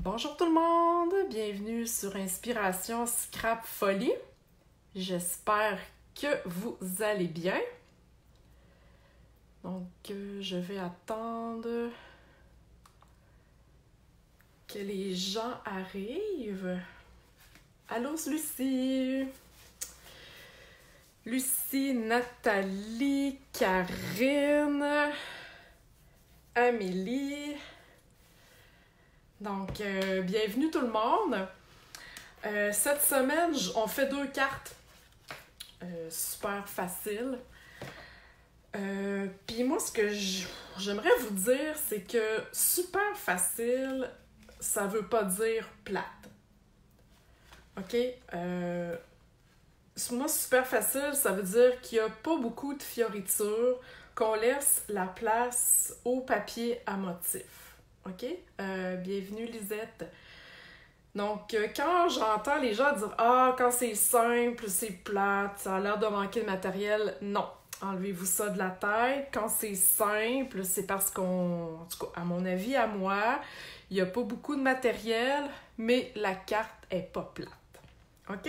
Bonjour tout le monde, bienvenue sur Inspiration Scrap Folie. J'espère que vous allez bien. Donc, je vais attendre que les gens arrivent. Allô, Lucie! Lucie, Nathalie, Karine, Amélie. Donc, bienvenue tout le monde. Cette semaine, on fait 2 cartes. Super facile. Puis moi, ce que j'aimerais vous dire, c'est que super facile, ça veut pas dire plate. OK? Moi, super facile, ça veut dire qu'il n'y a pas beaucoup de fioritures, qu'on laisse la place au papier à motif. OK? Bienvenue, Lisette. Donc, quand j'entends les gens dire « Ah, quand c'est simple, c'est plate, ça a l'air de manquer de matériel », non. Enlevez-vous ça de la tête. Quand c'est simple, c'est parce en tout cas, à mon avis, à moi, il n'y a pas beaucoup de matériel, mais la carte est pas plate. OK?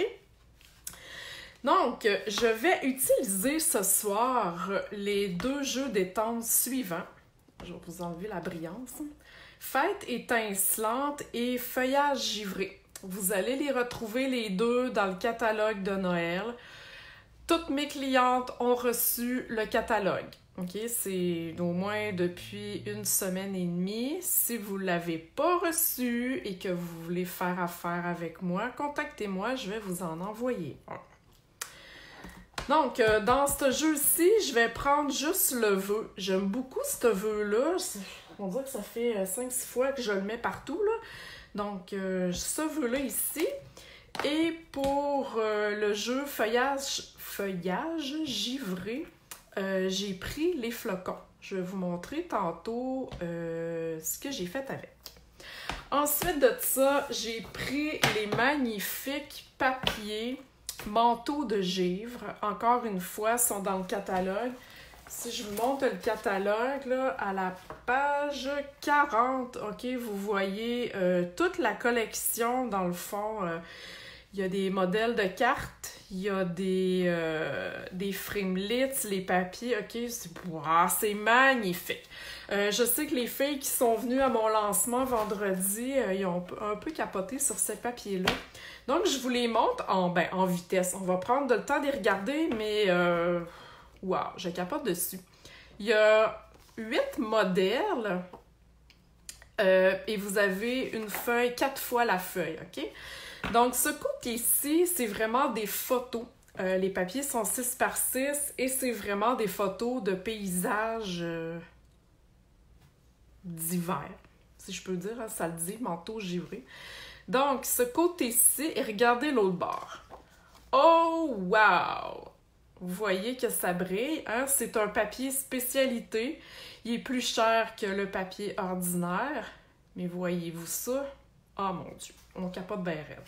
Donc, je vais utiliser ce soir les 2 jeux d'étances suivants. Je vais vous enlever la brillance. Fête étincelante et feuillage givré. Vous allez les retrouver les 2 dans le catalogue de Noël. Toutes mes clientes ont reçu le catalogue. OK? C'est au moins depuis 1 semaine et demie. Si vous ne l'avez pas reçu et que vous voulez faire affaire avec moi, contactez-moi, je vais vous en envoyer un. Donc, dans ce jeu-ci, je vais prendre juste le vœu. J'aime beaucoup ce vœu-là. On dirait que ça fait 5-6 fois que je le mets partout, là. Donc, ce vœu-là ici. Et pour le jeu feuillage givré, j'ai pris les flocons. Je vais vous montrer tantôt ce que j'ai fait avec. Ensuite de ça, j'ai pris les magnifiques papiers manteaux de givre. Encore une fois, sont dans le catalogue. Si je vous montre le catalogue, là, à la page 40, OK, vous voyez toute la collection, dans le fond. Il y a des modèles de cartes, il y a des framelits, les papiers, OK, c'est magnifique. Je sais que les filles qui sont venues à mon lancement vendredi, ils ont un peu capoté sur ces papiers-là. Donc, je vous les montre en vitesse. On va prendre le temps de les regarder, mais wow, je capote dessus. Il y a 8 modèles et vous avez une feuille, 4 fois la feuille, OK? Donc, ce côté-ci, c'est vraiment des photos. Les papiers sont 6 par 6 et c'est vraiment des photos de paysages d'hiver, si je peux dire, hein, ça le dit, manteau givré. Donc, ce côté-ci, et regardez l'autre bord. Oh, wow! Vous voyez que ça brille, hein? C'est un papier spécialité. Il est plus cher que le papier ordinaire. Mais voyez-vous ça? Oh mon Dieu, on capote bien raide.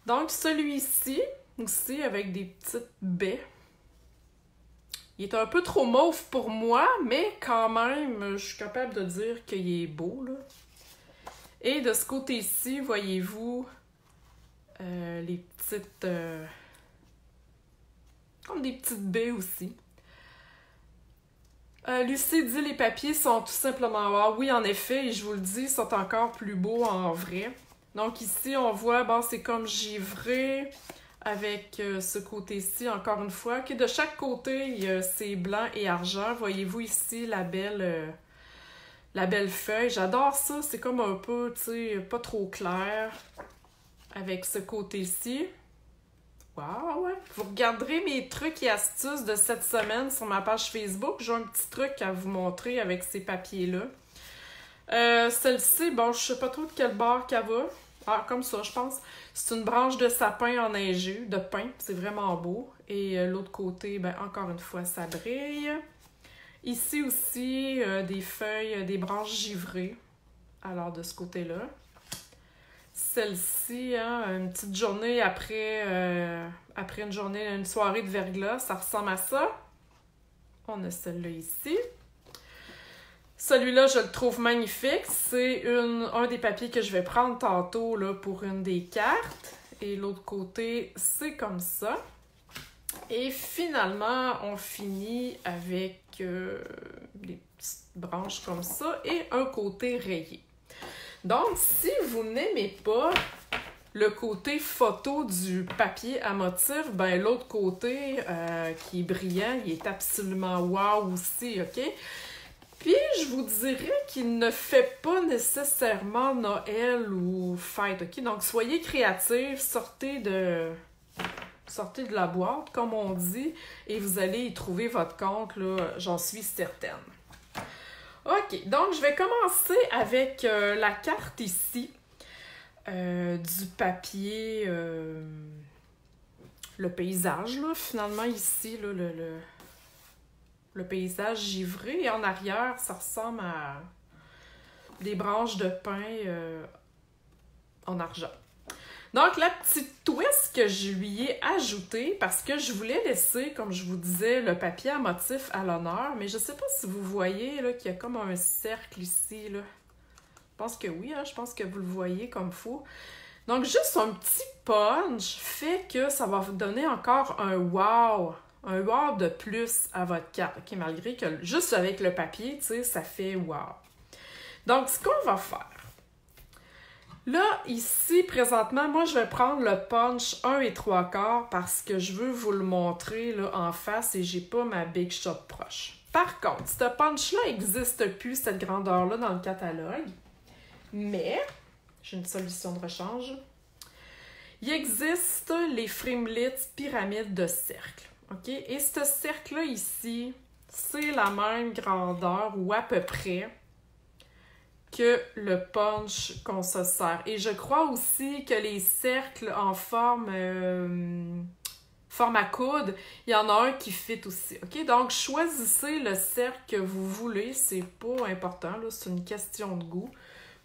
Donc, celui-ci, aussi, avec des petites baies. Il est un peu trop mauve pour moi, mais quand même, je suis capable de dire qu'il est beau, là. Et de ce côté-ci, voyez-vous, les petites... comme des petites baies aussi. Lucie dit les papiers sont tout simplement wow. Oui, en effet, et je vous le dis, ils sont encore plus beaux en vrai. Donc ici, on voit, bon, c'est comme givré avec ce côté-ci, encore une fois. Okay, de chaque côté, c'est blanc et argent. Voyez-vous ici la belle feuille. J'adore ça. C'est comme un peu, tu sais, pas trop clair avec ce côté-ci. Wow, ouais. Vous regarderez mes trucs et astuces de cette semaine sur ma page Facebook. J'ai un petit truc à vous montrer avec ces papiers-là. Celle-ci, bon, je sais pas trop de quel bord qu'elle va. Ah, comme ça, je pense. C'est une branche de sapin enneigée, de pin. C'est vraiment beau. Et l'autre côté, ben, encore une fois, ça brille. Ici aussi, des feuilles, des branches givrées. Alors, de ce côté-là. Celle-ci, hein, une petite journée après une soirée de verglas, ça ressemble à ça. On a celle-là ici. Celui-là, je le trouve magnifique. C'est un des papiers que je vais prendre tantôt là, pour une des cartes. Et l'autre côté, c'est comme ça. Et finalement, on finit avec des petites branches comme ça et un côté rayé. Donc, si vous n'aimez pas le côté photo du papier à motif, ben l'autre côté qui est brillant, il est absolument wow aussi, OK? Puis, je vous dirais qu'il ne fait pas nécessairement Noël ou fête, OK? Donc, soyez créatifs, sortez de la boîte, comme on dit, et vous allez y trouver votre compte, là, j'en suis certaine. OK, donc je vais commencer avec la carte ici, du papier, le paysage, là, finalement, ici, là, le paysage givré, et en arrière, ça ressemble à des branches de pin en argent. Donc, la petite twist que je lui ai ajoutée, parce que je voulais laisser, comme je vous disais, le papier à motif à l'honneur, mais je sais pas si vous voyez là, qu'il y a comme un cercle ici, là. Je pense que oui, hein, je pense que vous le voyez comme faut. Donc, juste un petit punch fait que ça va vous donner encore un wow de plus à votre carte, OK? Malgré que juste avec le papier, tu sais, ça fait wow. Donc, ce qu'on va faire, là, ici, présentement, moi, je vais prendre le punch 1 3/4 parce que je veux vous le montrer là, en face et j'ai pas ma Big Shot proche. Par contre, ce punch-là n'existe plus, cette grandeur-là, dans le catalogue. Mais, j'ai une solution de rechange. Il existe les Frimlits pyramides de cercle. OK? Et ce cercle-là ici, c'est la même grandeur ou à peu près que le punch qu'on se sert. Et je crois aussi que les cercles en forme à coude, il y en a un qui fit aussi. OK? Donc, choisissez le cercle que vous voulez. C'est pas important, là, c'est une question de goût.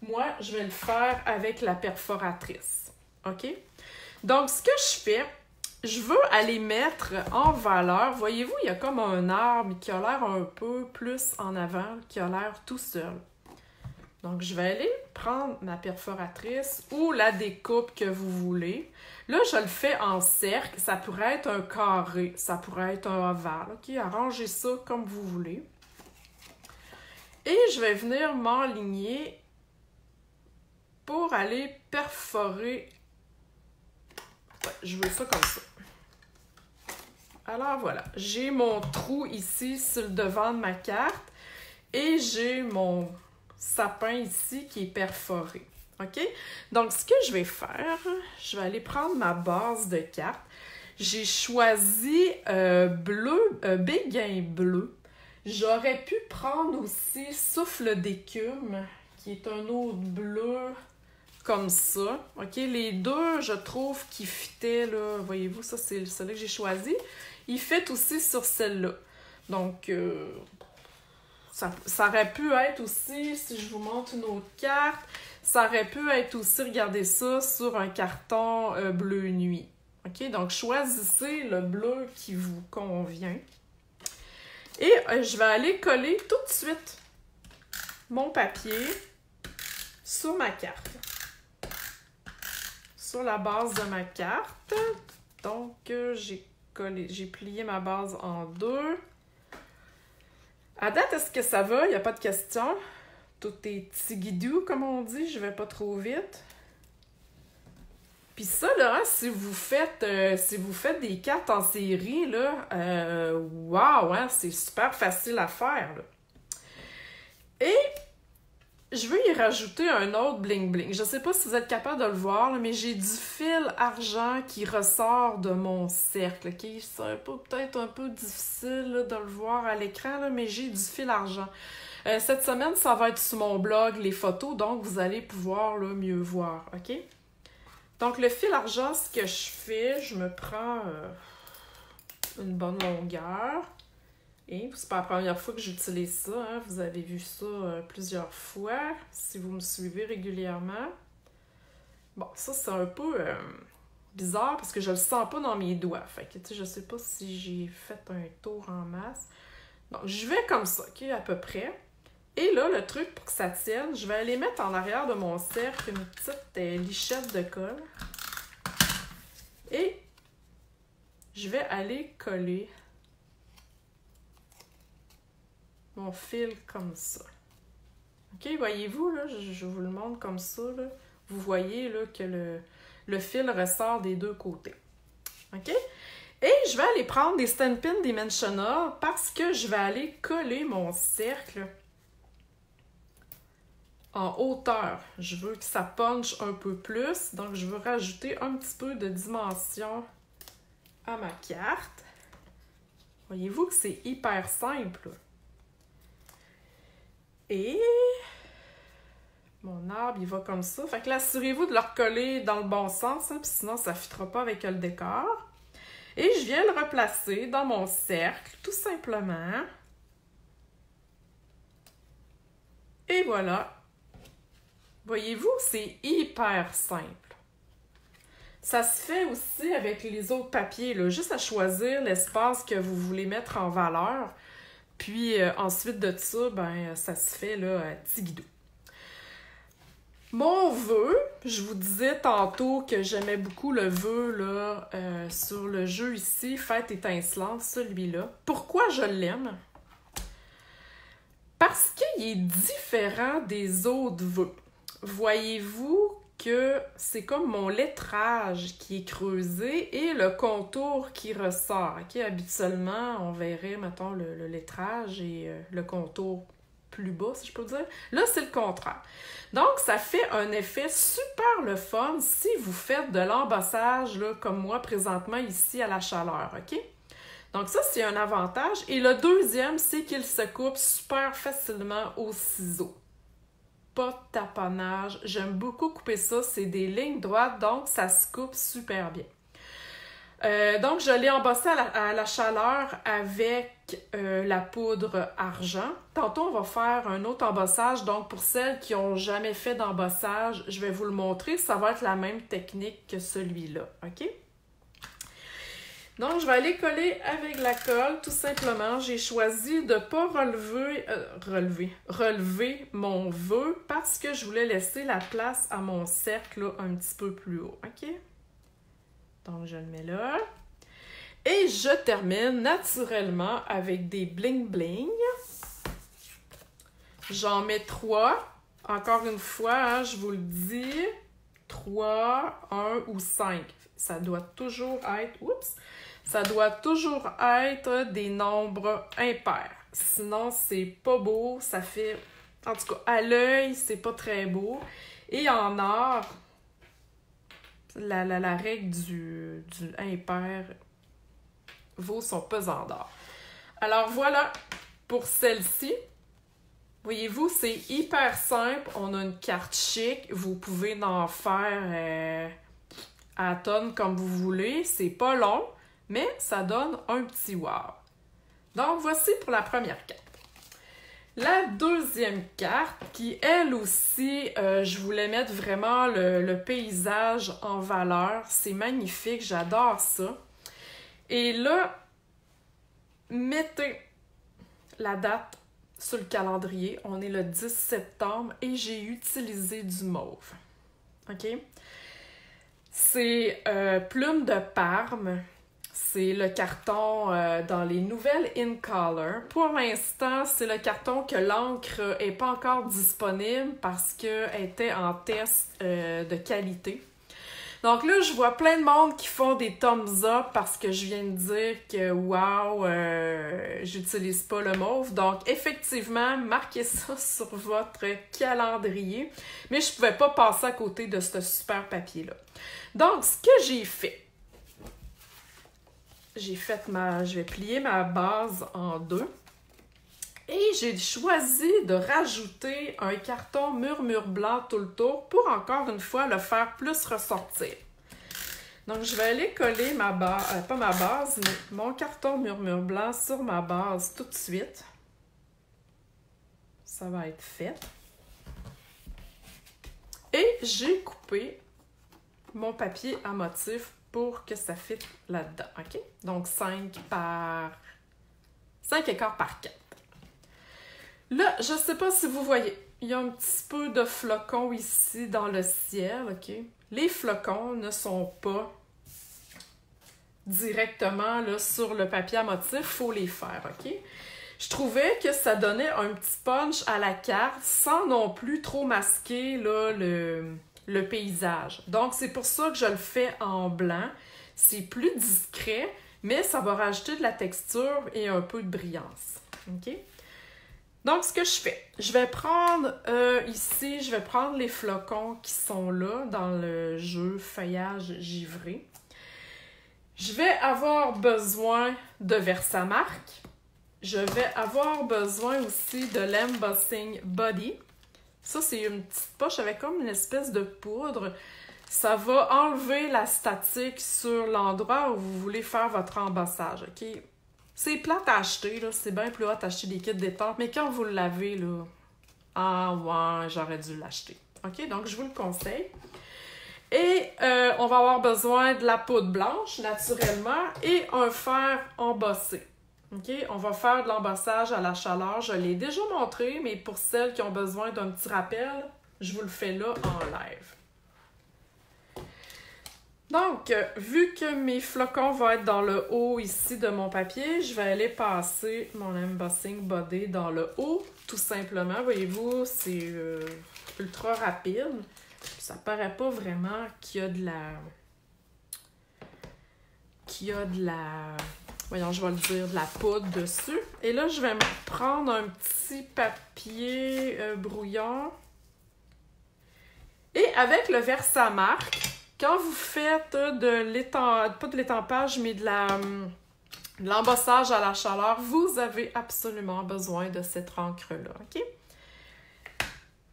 Moi, je vais le faire avec la perforatrice. OK? Donc, ce que je fais, je veux aller mettre en valeur. Voyez-vous, il y a comme un arbre qui a l'air un peu plus en avant, qui a l'air tout seul. Donc, je vais aller prendre ma perforatrice ou la découpe que vous voulez. Là, je le fais en cercle. Ça pourrait être un carré, ça pourrait être un ovale. OK? Arrangez ça comme vous voulez. Et je vais venir m'enligner pour aller perforer. Ouais, je veux ça comme ça. Alors, voilà. J'ai mon trou ici sur le devant de ma carte et j'ai mon sapin ici qui est perforé. OK? Donc, ce que je vais faire, je vais aller prendre ma base de carte. J'ai choisi béguin bleu. J'aurais pu prendre aussi souffle d'écume, qui est un autre bleu comme ça. OK? Les deux, je trouve qu'ils fitaient, là. Voyez-vous, ça, c'est celui que j'ai choisi. Il fit aussi sur celle-là. Donc, ça aurait pu être aussi, si je vous montre une autre carte, ça aurait pu être aussi, regardez ça, sur un carton bleu nuit. OK? Donc, choisissez le bleu qui vous convient. Et je vais aller coller tout de suite mon papier sur ma carte. Sur la base de ma carte. Donc, j'ai plié ma base en deux. À date, est-ce que ça va? Il n'y a pas de question. Tout est tigidou, comme on dit. Je vais pas trop vite. Puis ça, là, si vous faites des cartes en série, là, wow, hein, c'est super facile à faire, là. Et je veux y rajouter un autre bling-bling. Je sais pas si vous êtes capable de le voir, là, mais j'ai du fil argent qui ressort de mon cercle. Okay? C'est peut-être un peu difficile là, de le voir à l'écran, là, mais j'ai du fil argent. Cette semaine, ça va être sur mon blog, les photos, donc vous allez pouvoir là, mieux voir. OK? Donc, le fil argent, ce que je fais, je me prends une bonne longueur. Et c'est pas la première fois que j'utilise ça, hein. Vous avez vu ça plusieurs fois, si vous me suivez régulièrement. Bon, ça, c'est un peu bizarre parce que je le sens pas dans mes doigts. Fait que, tu sais, je sais pas si j'ai fait un tour en masse. Donc, je vais comme ça, OK, à peu près. Et là, le truc pour que ça tienne, je vais aller mettre en arrière de mon cercle une petite lichette de colle. Et je vais aller coller mon fil comme ça. OK, voyez-vous, là, je vous le montre comme ça, là. Vous voyez là, que le fil ressort des deux côtés. OK? Et je vais aller prendre des Stampin' Dimensional parce que je vais aller coller mon cercle en hauteur. Je veux que ça punch un peu plus, donc je veux rajouter un petit peu de dimension à ma carte. Voyez-vous que c'est hyper simple. Et mon arbre, il va comme ça. Fait que là, assurez-vous de le recoller dans le bon sens, hein, puis sinon, ça ne fitera pas avec le décor. Et je viens le replacer dans mon cercle, tout simplement. Et voilà. Voyez-vous, c'est hyper simple. Ça se fait aussi avec les autres papiers, là. Juste à choisir l'espace que vous voulez mettre en valeur. Puis ensuite de ça, ben ça se fait là, à Tigidou. Mon vœu, je vous disais tantôt que j'aimais beaucoup le vœu là, sur le jeu ici, Fête étincelante, celui-là. Pourquoi je l'aime? Parce qu'il est différent des autres vœux. Voyez-vous que c'est comme mon lettrage qui est creusé et le contour qui ressort. Okay? Habituellement, on verrait, mettons, le lettrage et le contour plus bas, si je peux dire. Là, c'est le contraire. Donc, ça fait un effet super le fun si vous faites de l'embossage, là, comme moi, présentement, ici, à la chaleur, OK? Donc, ça, c'est un avantage. Et le deuxième, c'est qu'il se coupe super facilement au ciseau. Pas de taponnage. J'aime beaucoup couper ça. C'est des lignes droites, donc ça se coupe super bien. Donc, je l'ai embossé à la chaleur avec la poudre argent. Tantôt, on va faire un autre embossage. Donc, pour celles qui n'ont jamais fait d'embossage, je vais vous le montrer. Ça va être la même technique que celui-là. OK? Donc, je vais aller coller avec la colle, tout simplement. J'ai choisi de ne pas relever mon vœu parce que je voulais laisser la place à mon cercle là, un petit peu plus haut. OK? Donc, je le mets là. Et je termine naturellement avec des bling-bling. J'en mets 3. Encore une fois, hein, je vous le dis, 3, 1 ou 5. Ça doit toujours être... Oups! Ça doit toujours être des nombres impairs. Sinon, c'est pas beau. Ça fait... En tout cas, à l'œil, c'est pas très beau. Et en art, la règle du impair vaut son pesant d'or. Alors voilà pour celle-ci. Voyez-vous, c'est hyper simple. On a une carte chic. Vous pouvez en faire à tonnes comme vous voulez. C'est pas long, mais ça donne un petit wow. Donc, voici pour la première carte. La deuxième carte, qui elle aussi, je voulais mettre vraiment le paysage en valeur. C'est magnifique, j'adore ça. Et là, mettez la date sur le calendrier. On est le 10 septembre et j'ai utilisé du mauve. OK? C'est Plume de Parme. C'est le carton dans les nouvelles In Color. Pour l'instant, c'est le carton que l'encre n'est pas encore disponible parce qu'elle était en test de qualité. Donc là, je vois plein de monde qui font des thumbs up parce que je viens de dire que wow, j'utilise pas le mauve. Donc effectivement, marquez ça sur votre calendrier. Mais je pouvais pas passer à côté de ce super papier-là. Donc, ce que j'ai fait, je vais plier ma base en deux. Et j'ai choisi de rajouter un carton murmure blanc tout le tour pour encore une fois le faire plus ressortir. Donc, je vais aller coller ma base, pas ma base, mais mon carton murmure blanc sur ma base tout de suite. Ça va être fait. Et j'ai coupé mon papier à motif pour que ça fitte là-dedans. OK? Donc, 5 écarts par 4. Là, je sais pas si vous voyez, il y a un petit peu de flocons ici dans le ciel, OK? Les flocons ne sont pas directement là, sur le papier à motif, il faut les faire, OK? Je trouvais que ça donnait un petit punch à la carte sans non plus trop masquer là, le paysage. Donc, c'est pour ça que je le fais en blanc. C'est plus discret, mais ça va rajouter de la texture et un peu de brillance, OK? Donc, ce que je fais, je vais prendre ici, je vais prendre les flocons qui sont là dans le jeu feuillage givré. Je vais avoir besoin de Versamark. Je vais avoir besoin aussi de l'Embossing Body. Ça, c'est une petite poche avec comme une espèce de poudre. Ça va enlever la statique sur l'endroit où vous voulez faire votre embossage, OK? C'est plate à acheter, là. C'est bien plus hot d'acheter des kits d'étampes, mais quand vous l'avez, là... Ah ouais, j'aurais dû l'acheter. OK? Donc, je vous le conseille. Et on va avoir besoin de la poudre blanche, naturellement, et un fer embossé. OK? On va faire de l'embossage à la chaleur. Je l'ai déjà montré, mais pour celles qui ont besoin d'un petit rappel, je vous le fais là en live. Donc, vu que mes flocons vont être dans le haut ici de mon papier, je vais aller passer mon Embossing Body dans le haut, tout simplement. Voyez-vous, c'est ultra rapide. Ça paraît pas vraiment qu'il y a de la... Voyons, je vais le dire, de la poudre dessus. Et là, je vais me prendre un petit papier brouillon. Et avec le Versamark, quand vous faites pas de l'étampage, mais de l'embossage à la chaleur, vous avez absolument besoin de cette encre-là, OK?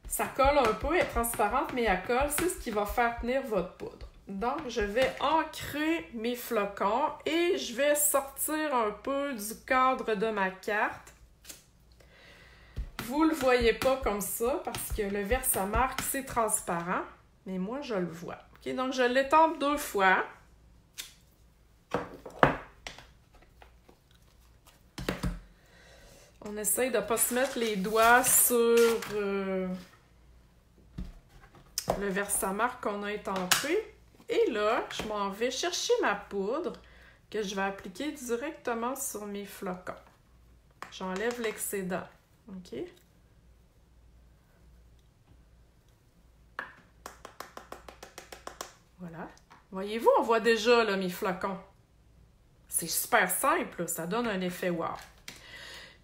Ça colle un peu, elle est transparente, mais elle colle, c'est ce qui va faire tenir votre poudre. Donc, je vais ancrer mes flocons et je vais sortir un peu du cadre de ma carte. Vous le voyez pas comme ça parce que le Versamark, c'est transparent, mais moi, je le vois. OK, donc, je l'étampe 2 fois. On essaye de ne pas se mettre les doigts sur le Versamark qu'on a étampé. Et là, je m'en vais chercher ma poudre que je vais appliquer directement sur mes flocons. J'enlève l'excédent. OK? Voilà. Voyez-vous, on voit déjà là, mes flocons. C'est super simple, ça donne un effet wow.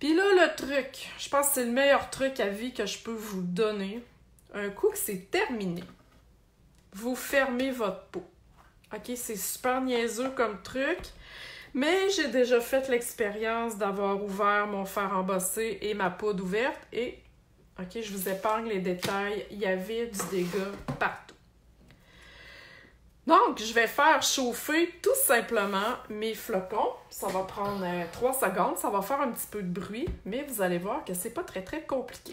Puis là, le truc, je pense que c'est le meilleur truc à vie que je peux vous donner. Un coup que c'est terminé, vous fermez votre pot. OK, c'est super niaiseux comme truc, mais j'ai déjà fait l'expérience d'avoir ouvert mon fer embossé et ma poudre ouverte et, OK, je vous épargne les détails, il y avait du dégât partout. Donc, je vais faire chauffer tout simplement mes flocons. Ça va prendre 3 secondes, ça va faire un petit peu de bruit, mais vous allez voir que c'est pas très compliqué.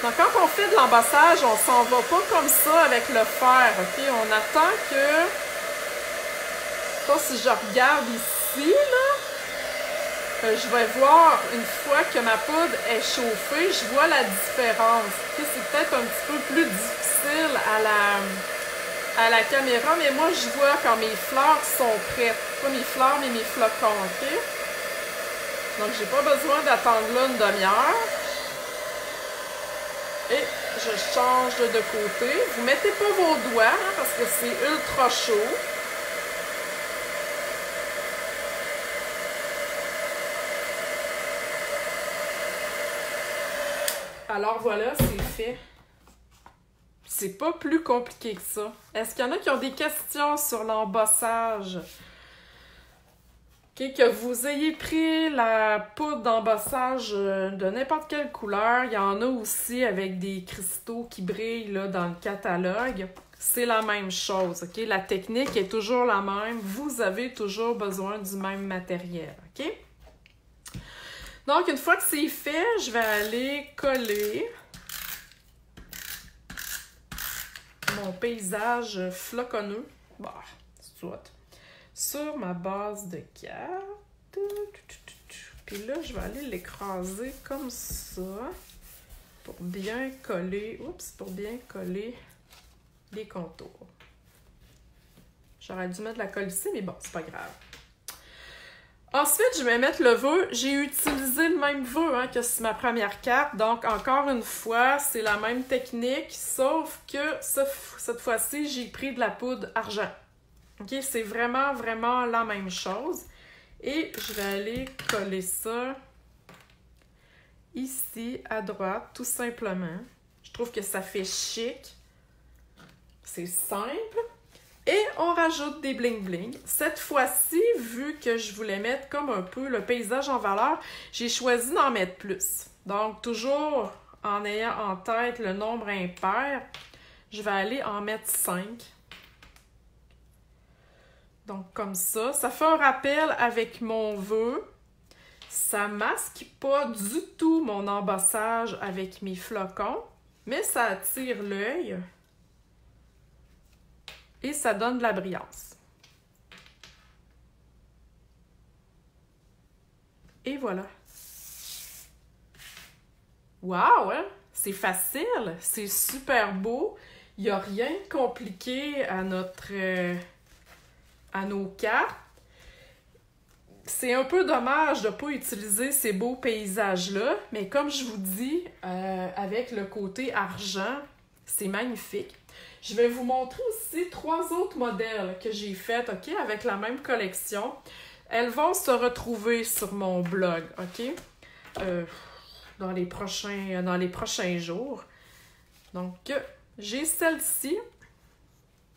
Donc, quand on fait de l'embossage, on s'en va pas comme ça avec le fer, OK? On attend que... Je sais pas si je regarde ici, là. Je vais voir, une fois que ma poudre est chauffée, je vois la différence. OK? C'est peut-être un petit peu plus difficile à la caméra, mais moi, je vois quand mes fleurs sont prêtes. Pas mes fleurs, mais mes flocons, OK? Donc, j'ai pas besoin d'attendre là une demi-heure. Et je change de côté. Vous mettez pas vos doigts, hein, parce que c'est ultra chaud. Alors voilà, c'est fait. C'est pas plus compliqué que ça. Est-ce qu'il y en a qui ont des questions sur l'embossage? Okay, que vous ayez pris la poudre d'embossage de n'importe quelle couleur, il y en a aussi avec des cristaux qui brillent là, dans le catalogue. C'est la même chose, OK? La technique est toujours la même. Vous avez toujours besoin du même matériel, OK? Donc, une fois que c'est fait, je vais aller coller mon paysage floconneux. Bah, c'est tout. Sur ma base de carte. Puis là, je vais aller l'écraser comme ça pour bien coller, pour bien coller les contours. J'aurais dû mettre la colle ici, mais bon, c'est pas grave. Ensuite, je vais mettre le vœu. J'ai utilisé le même vœu que sur ma première carte. Donc, encore une fois, c'est la même technique, sauf que cette fois-ci, j'ai pris de la poudre argent. OK? C'est vraiment, vraiment la même chose. Et je vais aller coller ça ici, à droite, tout simplement. Je trouve que ça fait chic. C'est simple. Et on rajoute des bling-bling. Cette fois-ci, vu que je voulais mettre comme un peu le paysage en valeur, j'ai choisi d'en mettre plus. Donc, toujours en ayant en tête le nombre impair, je vais aller en mettre 5. Donc, comme ça. Ça fait un rappel avec mon vœu. Ça masque pas du tout mon embossage avec mes flocons, mais ça attire l'œil. Et ça donne de la brillance. Et voilà. Wow, hein? C'est facile, c'est super beau. Il n'y a rien de compliqué à nos cartes. C'est un peu dommage de ne pas utiliser ces beaux paysages-là, mais comme je vous dis, avec le côté argent, c'est magnifique. Je vais vous montrer aussi 3 autres modèles que j'ai faits, OK, avec la même collection. Elles vont se retrouver sur mon blog, OK, dans les prochains jours. Donc, j'ai celle-ci.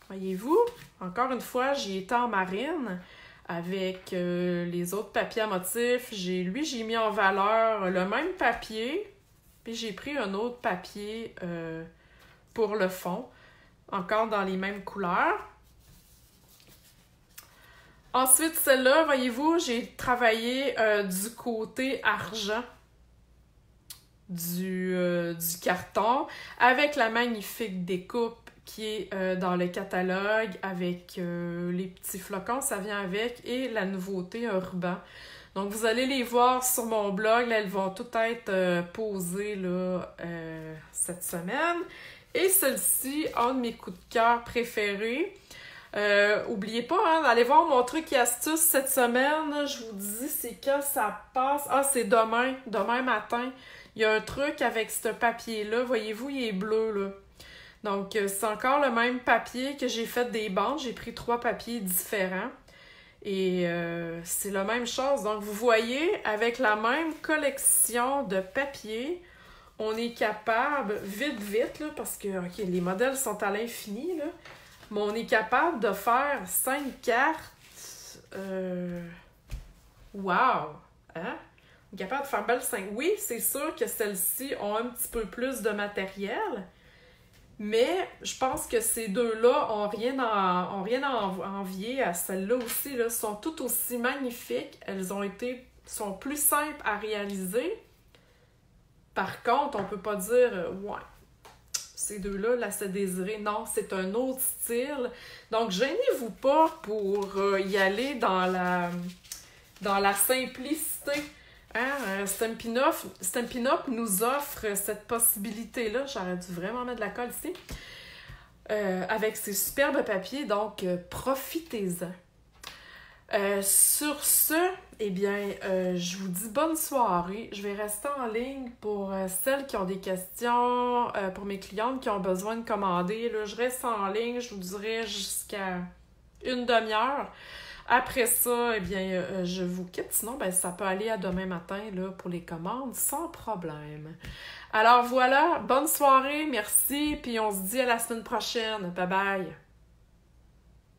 Voyez-vous, encore une fois, j'y étais en marine avec les autres papiers à motifs. J'ai mis en valeur le même papier, puis j'ai pris un autre papier pour le fond. Encore dans les mêmes couleurs. Ensuite, celle-là, voyez-vous, j'ai travaillé du côté argent du carton avec la magnifique découpe qui est dans le catalogue avec les petits flocons, ça vient avec, et la nouveauté, un ruban. Donc, vous allez les voir sur mon blog. Là, elles vont toutes être posées là, cette semaine. Et celle-ci, un de mes coups de cœur préférés. Oubliez pas d'aller voir mon truc et astuce cette semaine. Je vous dis, c'est quand ça passe. Ah, c'est demain matin. Il y a un truc avec ce papier-là. Voyez-vous, il est bleu, là. Donc, c'est encore le même papier que j'ai fait des bandes. J'ai pris 3 papiers différents. Et c'est la même chose. Donc, vous voyez, avec la même collection de papiers, on est capable, vite, là, parce que OK, les modèles sont à l'infini, là, mais on est capable de faire 5 cartes. Wow! Hein? On est capable de faire belle 5. Oui, c'est sûr que celles-ci ont un petit peu plus de matériel, mais je pense que ces deux-là ont rien à envier à celles-là aussi. Là, sont toutes aussi magnifiques. Elles sont plus simples à réaliser. Par contre, on peut pas dire ouais, ces deux-là, là, c'est désiré. Non, c'est un autre style. Donc, gênez-vous pas pour y aller dans la simplicité. Hein? Stampin' Up nous offre cette possibilité-là. J'aurais dû vraiment mettre de la colle ici. Avec ces superbes papiers, donc profitez-en. Sur ce, eh bien, je vous dis bonne soirée. Je vais rester en ligne pour celles qui ont des questions, pour mes clientes qui ont besoin de commander. Là, je reste en ligne, je vous dirais, jusqu'à une demi-heure. Après ça, eh bien, je vous quitte. Sinon, ben, ça peut aller à demain matin là, pour les commandes, sans problème. Alors voilà, bonne soirée, merci, puis on se dit à la semaine prochaine. Bye bye!